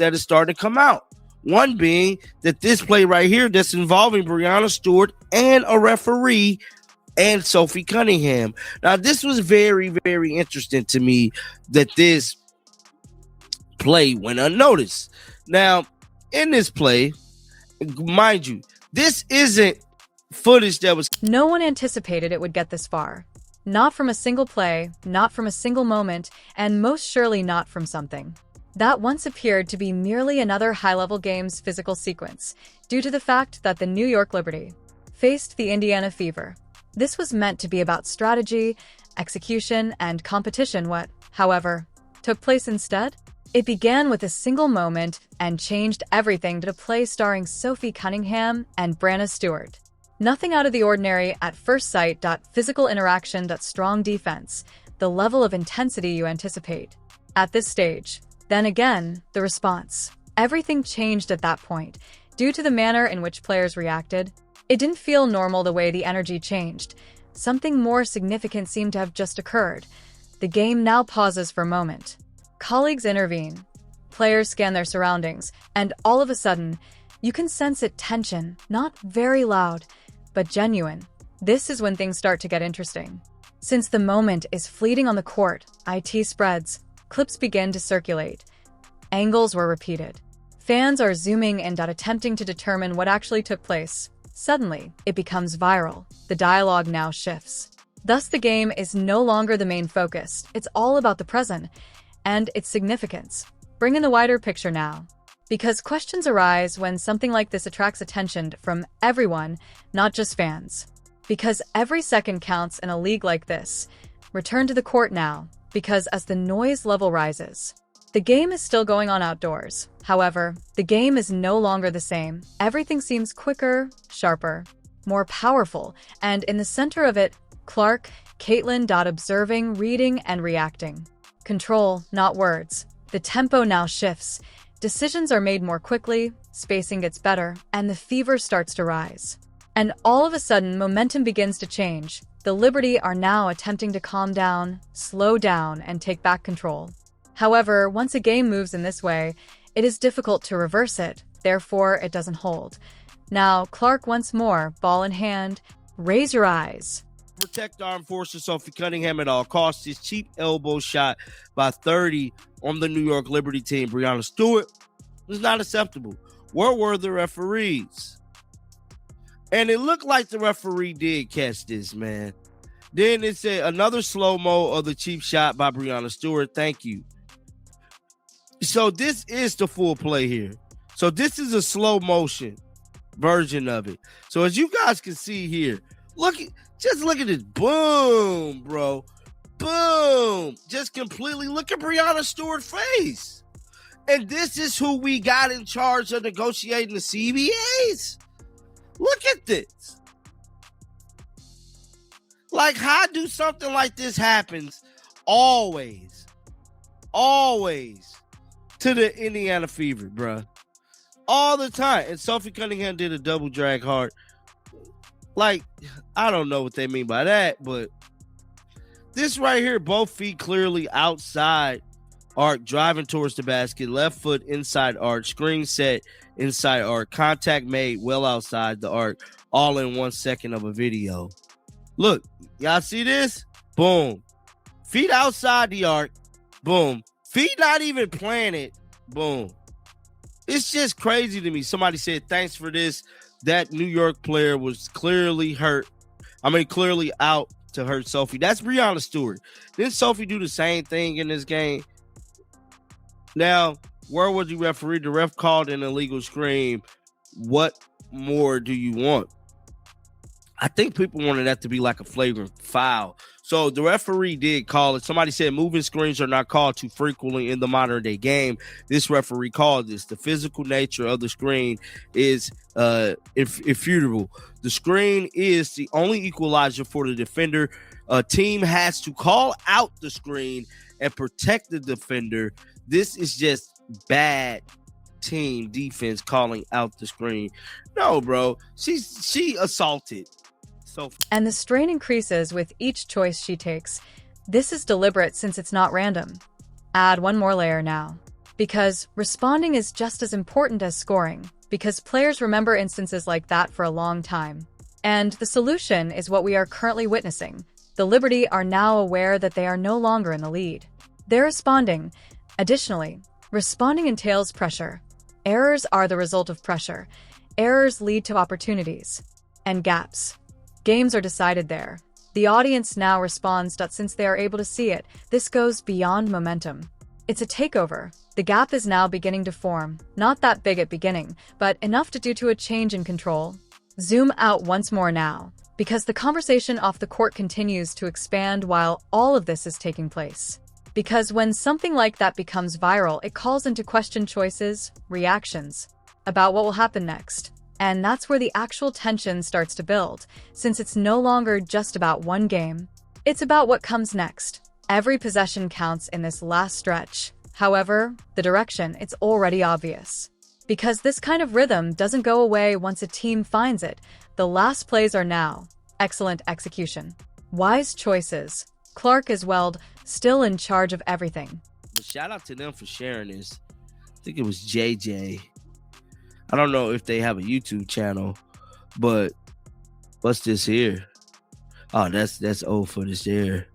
that is starting to come out. One being that this play right here that's involving Breanna Stewart and a referee and Sophie Cunningham. Now, this was very, very interesting to me that this play went unnoticed. Now, in this play, mind you, this isn't footage that was... No one anticipated it would get this far. Not from a single play, not from a single moment, and most surely not from something that once appeared to be merely another high-level game's physical sequence, due to the fact that the New York Liberty faced the Indiana Fever. This was meant to be about strategy, execution, and competition. What, however, took place instead? It began with a single moment and changed everything to a play starring Sophie Cunningham and Breanna Stewart. Nothing out of the ordinary at first sight. Physical interaction. Strong defense. The level of intensity you anticipate at this stage. Then again, the response. Everything changed at that point, due to the manner in which players reacted. It didn't feel normal the way the energy changed. Something more significant seemed to have just occurred. The game now pauses for a moment. Colleagues intervene. Players scan their surroundings, and all of a sudden, you can sense it tension, not very loud, but genuine. This is when things start to get interesting. Since the moment is fleeting on the court, IT spreads. Clips begin to circulate. Angles were repeated. Fans are zooming in, attempting to determine what actually took place. Suddenly, it becomes viral. The dialogue now shifts. Thus, the game is no longer the main focus. It's all about the present and its significance. Bring in the wider picture now. Because questions arise when something like this attracts attention from everyone, not just fans. Because every second counts in a league like this. Return to the court now. Because as the noise level rises, the game is still going on outdoors. However, the game is no longer the same. Everything seems quicker, sharper, more powerful, and in the center of it, Clark, Caitlin. Observing, reading, and reacting. Control, not words. The tempo now shifts. Decisions are made more quickly, spacing gets better, and the fever starts to rise. And all of a sudden, momentum begins to change. The Liberty are now attempting to calm down, slow down, and take back control. However, once a game moves in this way, it is difficult to reverse it, therefore it doesn't hold. Now, Clark once more, ball in hand, raise your eyes. Protect armed forces Sophie Cunningham at all costs. This cheap elbow shot by 30 on the New York Liberty team, Breanna Stewart, was not acceptable. Where were the referees? And it looked like the referee did catch this, man. Then it said another slow-mo of the cheap shot by Breanna Stewart. Thank you. So this is the full play here. So this is a slow motion version of it. So as you guys can see here, just look at this. Boom, bro. Boom. Just completely look at Breanna Stewart's face. And this is who we got in charge of negotiating the CBAs. Look at this. Like, how do something like this happens always to the Indiana Fever, bruh? All the time. And Sophie Cunningham did a double drag hard. Like, I don't know what they mean by that, but this right here, both feet clearly outside arc, driving towards the basket, left foot inside arc, screen set inside arc, contact made well outside the arc, all in 1 second of a video. Look, y'all see this? Boom. Feet outside the arc. Boom. Feet not even planted. Boom. It's just crazy to me. Somebody said, thanks for this. That New York player was clearly hurt. Clearly out to hurt Sophie. That's Breanna Stewart. Didn't Sophie do the same thing in this game? Now, where was the referee? The ref called an illegal screen. What more do you want? I think people wanted that to be like a flagrant foul. So the referee did call it. Somebody said moving screens are not called too frequently in the modern day game. This referee called this. The physical nature of the screen is irrefutable. The screen is the only equalizer for the defender. A team has to call out the screen and protect the defender. This is just bad team defense calling out the screen. No, bro. She assaulted. And the strain increases with each choice she takes. This is deliberate since it's not random. Add one more layer now. Because responding is just as important as scoring, because players remember instances like that for a long time. And the solution is what we are currently witnessing. The Liberty are now aware that they are no longer in the lead. They're responding. Additionally, responding entails pressure. Errors are the result of pressure. Errors lead to opportunities and gaps. Games are decided there. The audience now responds since they are able to see it. This goes beyond momentum. It's a takeover. The gap is now beginning to form. Not that big at beginning, but enough to due to a change in control. Zoom out once more now, because the conversation off the court continues to expand while all of this is taking place. Because when something like that becomes viral, it calls into question choices, reactions, about what will happen next. And that's where the actual tension starts to build, since it's no longer just about one game. It's about what comes next. Every possession counts in this last stretch. However, the direction, it's already obvious. Because this kind of rhythm doesn't go away once a team finds it. The last plays are now. Excellent execution. Wise choices. Clark as well, still in charge of everything. Shout out to them for sharing this. I think it was JJ. I don't know if they have a YouTube channel, but what's this here? Oh, that's old footage there.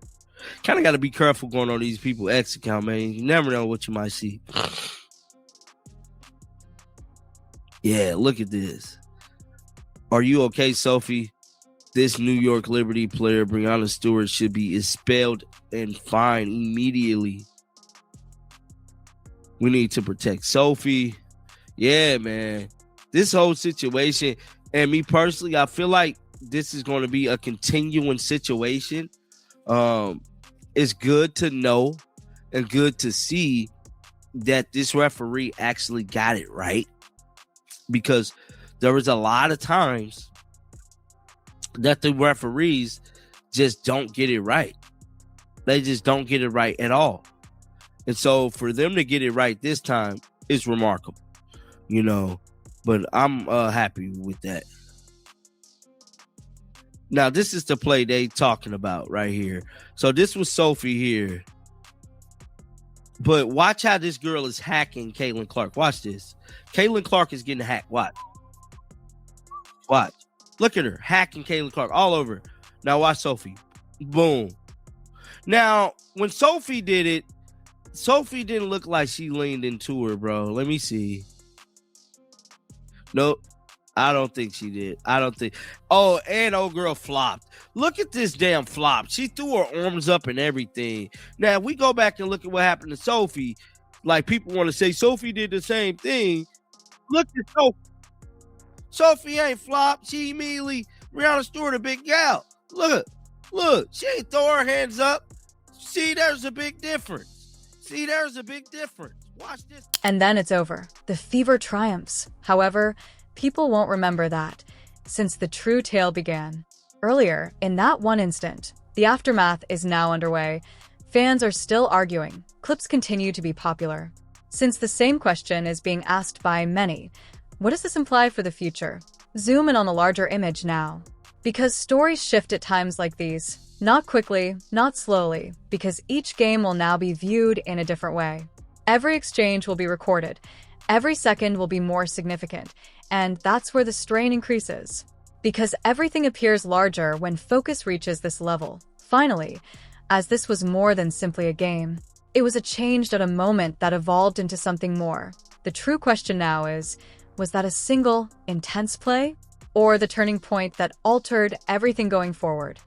Kind of got to be careful going on these people's X account, man. You never know what you might see. Yeah, look at this. Are you okay, Sophie? This New York Liberty player, Breanna Stewart, should be expelled and fined immediately. We need to protect Sophie. Yeah, man. This whole situation, and me personally, I feel like this is going to be a continuing situation. It's good to know and good to see that this referee actually got it right, because there was a lot of times that the referees just don't get it right. They just don't get it right at all. And so for them to get it right this time is remarkable, you know, but I'm happy with that. Now, this is the play they talking about right here. So this was Sophie here. But watch how this girl is hacking Caitlin Clark. Watch this. Caitlin Clark is getting hacked. Watch. Watch. Look at her. Hacking Caitlin Clark all over. Now watch Sophie. Boom. Now, when Sophie did it, Sophie didn't look like she leaned into her, bro. Let me see. Nope. I don't think she did. I don't think. Oh, and old girl flopped. Look at this damn flop. She threw her arms up and everything. Now, if we go back and look at what happened to Sophie, like people want to say Sophie did the same thing. Look at Sophie. Sophie ain't flopped. She immediately, Breanna Stewart, a big gal. Look. She ain't throw her hands up. See, there's a big difference. Watch this. And then it's over. The fever triumphs. However, people won't remember that, since the true tale began. Earlier, in that one instant, the aftermath is now underway. Fans are still arguing. Clips continue to be popular. Since the same question is being asked by many, what does this imply for the future? Zoom in on the larger image now. Because stories shift at times like these. Not quickly, not slowly, because each game will now be viewed in a different way. Every exchange will be recorded. Every second will be more significant. And that's where the strain increases. Because everything appears larger when focus reaches this level. Finally, as this was more than simply a game, it was a change at a moment that evolved into something more. The true question now is, was that a single, intense play? Or the turning point that altered everything going forward?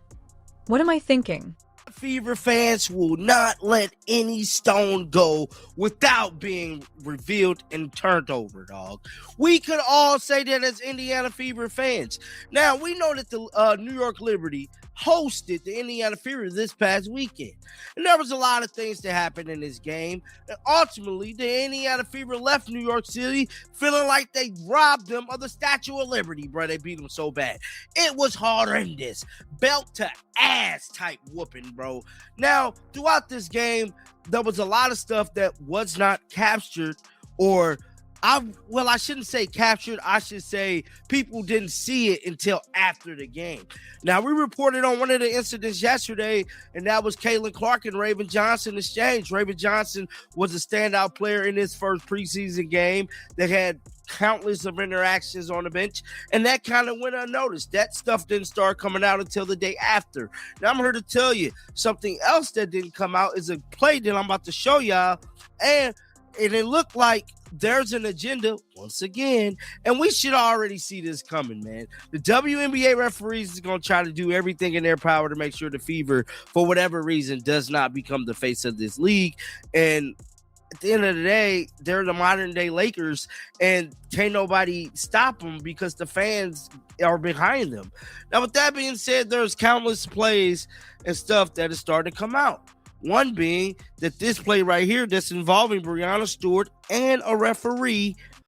What am I thinking? Fever fans will not let any stone go without being revealed and turned over, dog. We could all say that as Indiana Fever fans. Now, we know that the New York Liberty hosted the Indiana Fever this past weekend. And there was a lot of things that happened in this game. And ultimately, the Indiana Fever left New York City feeling like they robbed them of the Statue of Liberty, bro. They beat them so bad. It was horrendous. Belt to ass type whooping, bro. Now, throughout this game, there was a lot of stuff that was not captured or I shouldn't say captured. I should say people didn't see it until after the game. Now, we reported on one of the incidents yesterday, and that was Caitlin Clark and Raven Johnson exchange. Raven Johnson was a standout player in his first preseason game that had countless of interactions on the bench, and that kind of went unnoticed. That stuff didn't start coming out until the day after. Now, I'm here to tell you something else that didn't come out is a play that I'm about to show y'all, and it looked like there's an agenda once again, and we should already see this coming, man. The WNBA referees is going to try to do everything in their power to make sure the Fever, for whatever reason, does not become the face of this league. And at the end of the day, they're the modern day Lakers, and can't nobody stop them because the fans are behind them. Now, with that being said, there's countless plays and stuff that is starting to come out. One being that this play right here that's involving Breanna Stewart and a referee